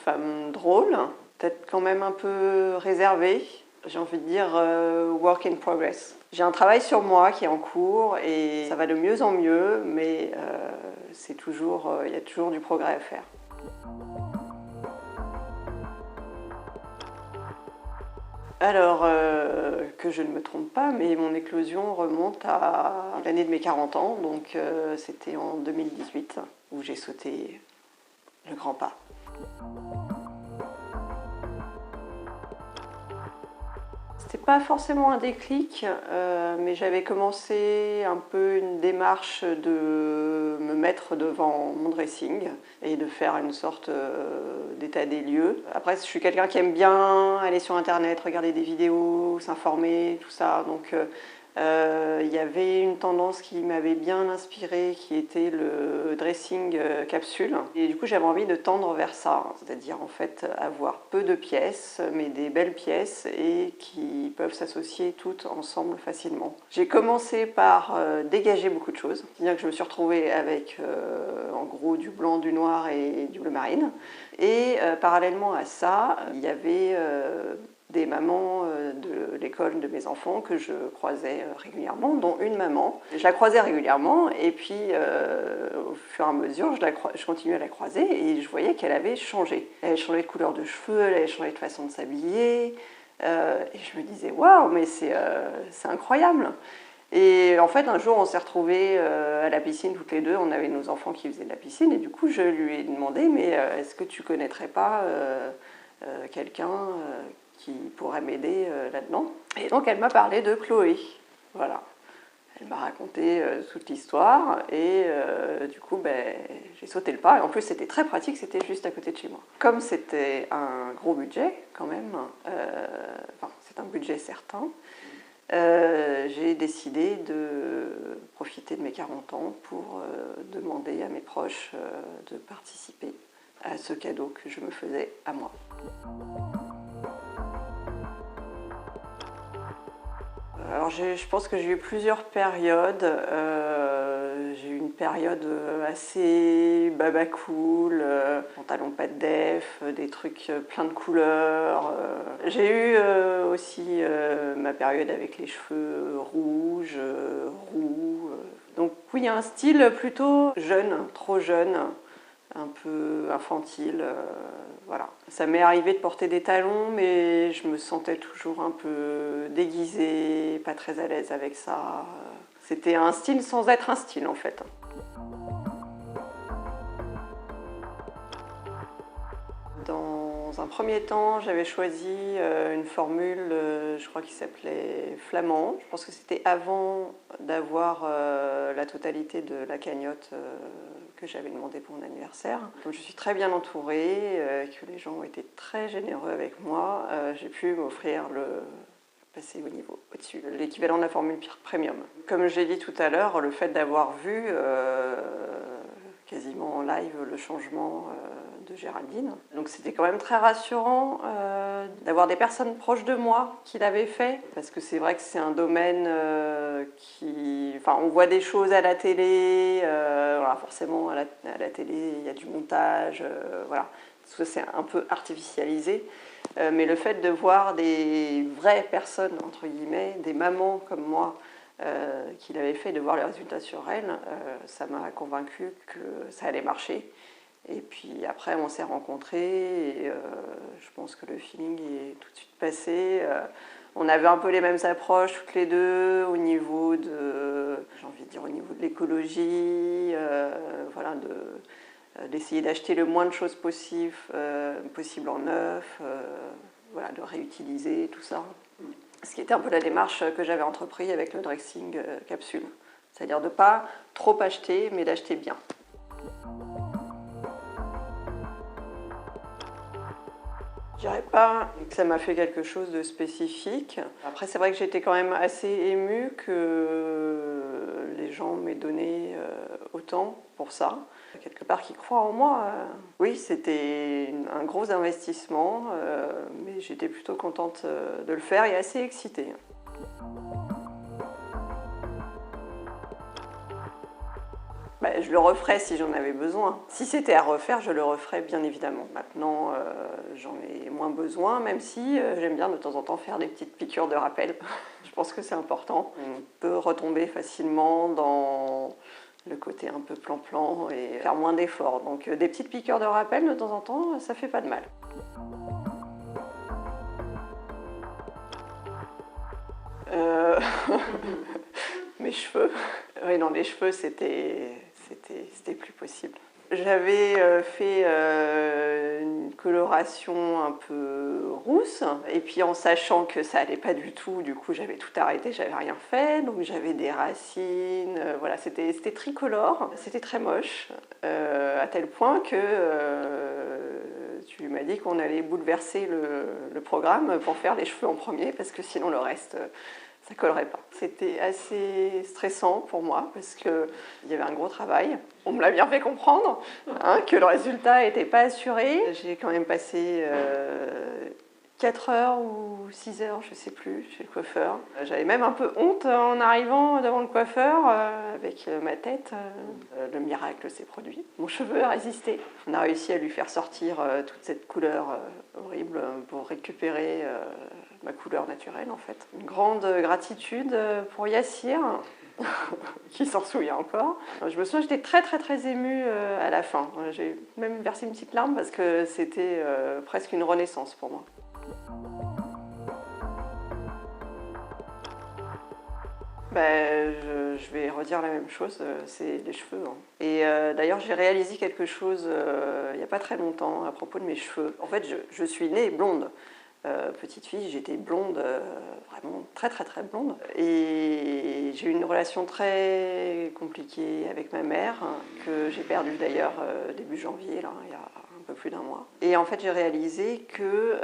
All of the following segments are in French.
femme drôle, peut-être quand même un peu réservée. J'ai envie de dire work in progress. J'ai un travail sur moi qui est en cours et ça va de mieux en mieux, mais il y a toujours du progrès à faire. Alors, que je ne me trompe pas, mais mon éclosion remonte à l'année de mes 40 ans, donc c'était en 2018 où j'ai sauté le grand pas. C'était pas forcément un déclic, mais j'avais commencé un peu une démarche de me mettre devant mon dressing et de faire une sorte d'état des lieux. Après, je suis quelqu'un qui aime bien aller sur internet, regarder des vidéos, s'informer, tout ça. Donc il y avait une tendance qui m'avait bien inspirée, qui était le dressing capsule. Et du coup, j'avais envie de tendre vers ça, c'est-à-dire en fait avoir peu de pièces, mais des belles pièces et qui peuvent s'associer toutes ensemble facilement. J'ai commencé par dégager beaucoup de choses, c'est-à-dire que je me suis retrouvée avec en gros du blanc, du noir et du bleu marine. Et parallèlement à ça, il y avait des mamans de l'école de mes enfants que je croisais régulièrement, dont une maman. Je la croisais régulièrement et puis au fur et à mesure, je continuais à la croiser et je voyais qu'elle avait changé. Elle avait changé de couleur de cheveux, elle avait changé de façon de s'habiller. Et je me disais, waouh, mais c'est incroyable! Et en fait, un jour, on s'est retrouvés à la piscine toutes les deux. On avait nos enfants qui faisaient de la piscine et du coup, je lui ai demandé, mais est-ce que tu connaîtrais pas quelqu'un qui pourrait m'aider là-dedans? Et donc, elle m'a parlé de Chloé. Voilà. Elle m'a raconté toute l'histoire et du coup, j'ai sauté le pas. Et en plus, c'était très pratique, c'était juste à côté de chez moi. Comme c'était un gros budget, quand même, c'est un budget certain, j'ai décidé de profiter de mes 40 ans pour demander à mes proches de participer à ce cadeau que je me faisais à moi. Alors je pense que j'ai eu plusieurs périodes. J'ai eu une période assez baba cool, pantalon pas de def, des trucs plein de couleurs. J'ai eu aussi ma période avec les cheveux rouges, roux. Donc oui, il y a un style plutôt jeune, trop jeune, un peu infantile, voilà. Ça m'est arrivé de porter des talons, mais je me sentais toujours un peu déguisée, pas très à l'aise avec ça. C'était un style sans être un style en fait. Dans un premier temps, j'avais choisi une formule, je crois qu'il s'appelait Flamand. Je pense que c'était avant d'avoir la totalité de la cagnotte que j'avais demandé pour mon anniversaire. Donc je suis très bien entourée, que les gens ont été très généreux avec moi. J'ai pu m'offrir passer au niveau au-dessus, l'équivalent de la formule premium. Comme j'ai dit tout à l'heure, le fait d'avoir vu quasiment en live le changement de Géraldine. Donc c'était quand même très rassurant d'avoir des personnes proches de moi qui l'avaient fait, parce que c'est vrai que c'est un domaine on voit des choses à la télé, voilà, forcément à la télé il y a du montage, voilà, ça c'est un peu artificialisé, mais le fait de voir des vraies personnes, entre guillemets, des mamans comme moi, qui l'avait fait, de voir les résultats sur elle, ça m'a convaincue que ça allait marcher. Et puis après, on s'est rencontrés et je pense que le feeling est tout de suite passé. On avait un peu les mêmes approches toutes les deux au niveau de, j'ai envie de dire, au niveau de l'écologie, voilà, d'essayer d'acheter le moins de choses possible en neuf, voilà, de réutiliser tout ça. Ce qui était un peu la démarche que j'avais entreprise avec le dressing capsule. C'est-à-dire de ne pas trop acheter, mais d'acheter bien. Je dirais pas que ça m'a fait quelque chose de spécifique. Après, c'est vrai que j'étais quand même assez émue que les gens m'aient donné autant pour ça. Quelque part, qui croient en moi. Oui, c'était un gros investissement, mais j'étais plutôt contente de le faire et assez excitée. Bah, je le referais si j'en avais besoin. Si c'était à refaire, je le referais bien évidemment. Maintenant, j'en ai moins besoin, même si j'aime bien de temps en temps faire des petites piqûres de rappel. Je pense que c'est important. On peut retomber facilement dans le côté un peu plan-plan et faire moins d'efforts. Donc des petites piqûres de rappel de temps en temps, ça fait pas de mal. Mes cheveux. Oui, non, les cheveux, c'était plus possible. J'avais fait une coloration un peu rousse, et puis en sachant que ça allait pas du tout, du coup j'avais tout arrêté, j'avais rien fait, donc j'avais des racines, voilà, c'était tricolore, c'était très moche, à tel point que tu m'as dit qu'on allait bouleverser le programme pour faire les cheveux en premier, parce que sinon le reste, ça collerait pas. C'était assez stressant pour moi parce qu'il y avait un gros travail. On me l'a bien fait comprendre, hein, que le résultat n'était pas assuré. J'ai quand même passé 4 heures ou 6 heures, je ne sais plus, chez le coiffeur. J'avais même un peu honte en arrivant devant le coiffeur avec ma tête. Le miracle s'est produit. Mon cheveu a résisté. On a réussi à lui faire sortir toute cette couleur horrible pour récupérer ma couleur naturelle en fait. Une grande gratitude pour Yassir, qui s'en souvient encore. Je me souviens, j'étais très émue à la fin. J'ai même versé une petite larme parce que c'était presque une renaissance pour moi. Ben, je vais redire la même chose, c'est les cheveux. Hein. Et d'ailleurs, j'ai réalisé quelque chose il n'y a pas très longtemps à propos de mes cheveux. En fait, je suis née blonde. Petite fille, j'étais blonde, vraiment très blonde. Et j'ai eu une relation très compliquée avec ma mère, que j'ai perdue d'ailleurs début janvier, là, il y a un peu plus d'un mois. Et en fait, j'ai réalisé que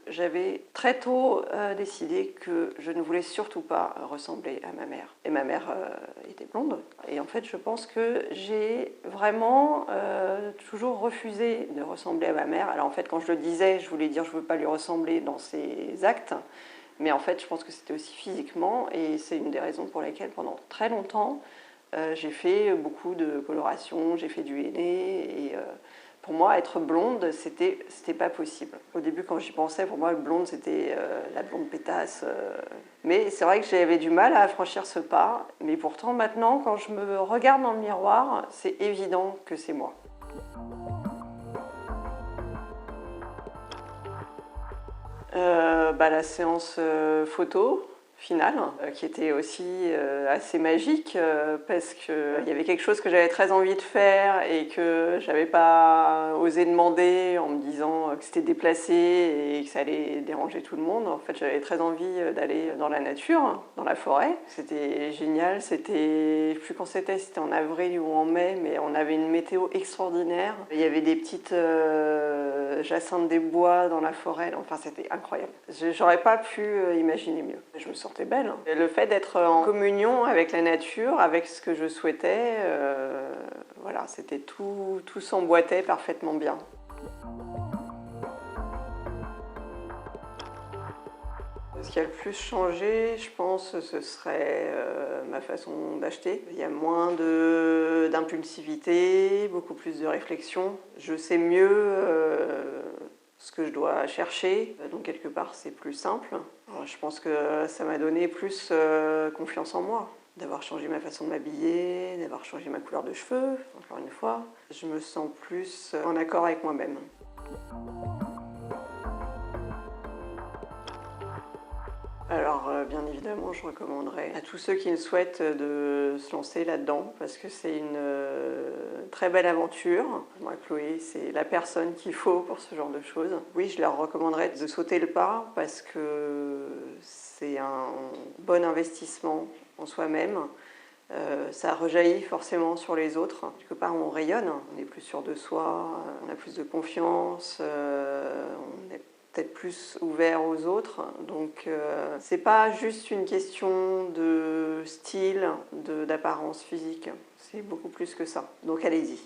j'avais très tôt décidé que je ne voulais surtout pas ressembler à ma mère. Et ma mère était blonde. Et en fait, je pense que j'ai vraiment toujours refusé de ressembler à ma mère. Alors en fait, quand je le disais, je voulais dire je ne veux pas lui ressembler dans ses actes. Mais en fait, je pense que c'était aussi physiquement. Et c'est une des raisons pour lesquelles, pendant très longtemps, j'ai fait beaucoup de coloration, j'ai fait du henné. Et pour moi, être blonde, c'était pas possible. Au début, quand j'y pensais, pour moi, blonde, c'était la blonde pétasse. Mais c'est vrai que j'avais du mal à franchir ce pas. Mais pourtant, maintenant, quand je me regarde dans le miroir, c'est évident que c'est moi. La séance photo finale, qui était aussi assez magique parce qu'il y avait quelque chose que j'avais très envie de faire et que j'avais pas osé demander en me disant que c'était déplacé et que ça allait déranger tout le monde. En fait, j'avais très envie d'aller dans la nature, dans la forêt. C'était génial, je ne sais plus quand c'était en avril ou en mai, mais on avait une météo extraordinaire. Il y avait des petites jacinthes des bois dans la forêt, enfin c'était incroyable. J'aurais pas pu imaginer mieux. Je me sentais belle. Hein. Le fait d'être en communion avec la nature, avec ce que je souhaitais, voilà, c'était tout s'emboîtait parfaitement bien. Ce qui a le plus changé, je pense, ce serait ma façon d'acheter. Il y a moins d'impulsivité, beaucoup plus de réflexion. Je sais mieux ce que je dois chercher, donc quelque part c'est plus simple. Alors, je pense que ça m'a donné plus confiance en moi, d'avoir changé ma façon de m'habiller, d'avoir changé ma couleur de cheveux, encore une fois. Je me sens plus en accord avec moi-même. Alors, bien évidemment, je recommanderais à tous ceux qui le souhaitent de se lancer là-dedans parce que c'est une très belle aventure. Moi, Chloé, c'est la personne qu'il faut pour ce genre de choses. Oui, je leur recommanderais de sauter le pas parce que c'est un bon investissement en soi-même. Ça rejaillit forcément sur les autres. Quelque part, on rayonne, on est plus sûr de soi, on a plus de confiance, on est peut-être plus ouvert aux autres. Donc, c'est pas juste une question de style, d'apparence physique. C'est beaucoup plus que ça. Donc, allez-y.